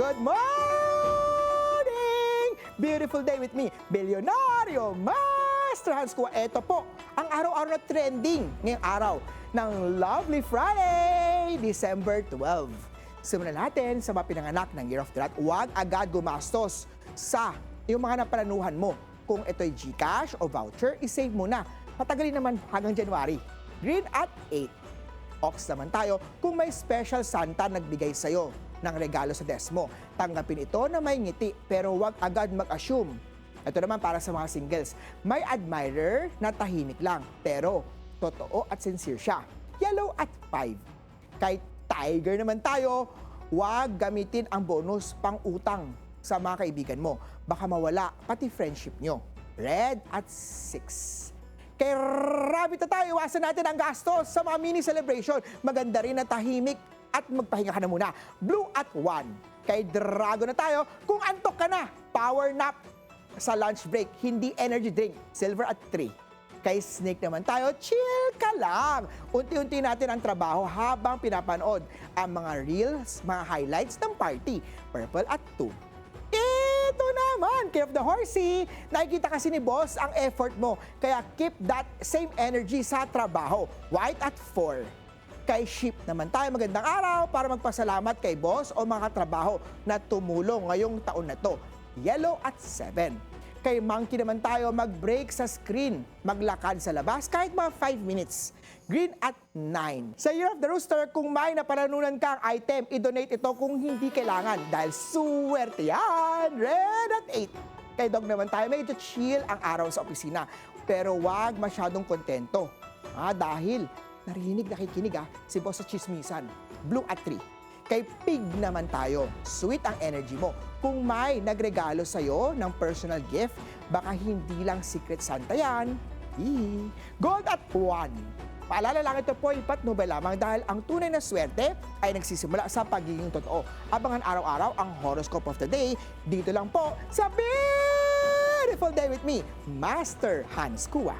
Good morning! Beautiful day with me, Bilyonaryo Master Hans Kua. Ito po, ang araw-araw na trending ngayong araw ng Lovely Friday, December 12. Simulan natin sa mga pinanganak ng Year of the Rat. Huwag agad gumastos sa yung mga napalanuhan mo. Kung ito'y GCash o voucher, isave mo na. Patagalin naman hanggang January. Green at 8. Ox naman tayo kung may special Santa nagbigay sa'yo ng regalo sa desk mo. Tanggapin ito na may ngiti pero huwag agad mag-assume. Ito naman para sa mga singles. May admirer na tahimik lang pero totoo at sincere siya. Yellow at 5. Kay Tiger naman tayo, huwag gamitin ang bonus pang utang sa mga kaibigan mo. Baka mawala pati friendship nyo. Red at 6. Kay Rabbit na tayo, iwasan natin ang gastos sa mga mini celebration. Maganda rin na tahimik at magpahinga ka na muna. Blue at 1. Kay Dragon na tayo, kung antok ka na, power nap sa lunch break, hindi energy drink. Silver at 3. Kay Snake naman tayo, chill ka lang. Unti-unti natin ang trabaho habang pinapanood ang mga reels, mga highlights ng party. Purple at 2. Ito naman, Care of the Horsey. Nakikita kasi ni boss ang effort mo. Kaya keep that same energy sa trabaho. White at 4. Kay Sheep naman tayo, magandang araw para magpasalamat kay boss o mga katrabaho na tumulong ngayong taon na to. Yellow at 7. Kay Monkey naman tayo, mag-break sa screen. Maglakad sa labas kahit mga 5 minutes. Green at 9. Sa Year of the Rooster, kung may napalanunan kang item, i-donate ito kung hindi kailangan dahil swerte yan. Red at 8. Kay Dog naman tayo, medyo chill ang araw sa opisina. Pero wag masyadong kontento. Dahil nakikinig si boss sa chismisan. Blue at 3. Kay Pig naman tayo, sweet ang energy mo. Kung may nagregalo sa'yo ng personal gift, baka hindi lang Secret Santa yan. Gold at 1. Paalala lang, ito po ipat nobel lamang dahil ang tunay na swerte ay nagsisimula sa pagiging totoo. Abangan araw-araw ang horoscope of the day dito lang po sa Beautiful Day with me, Master Hans Kua.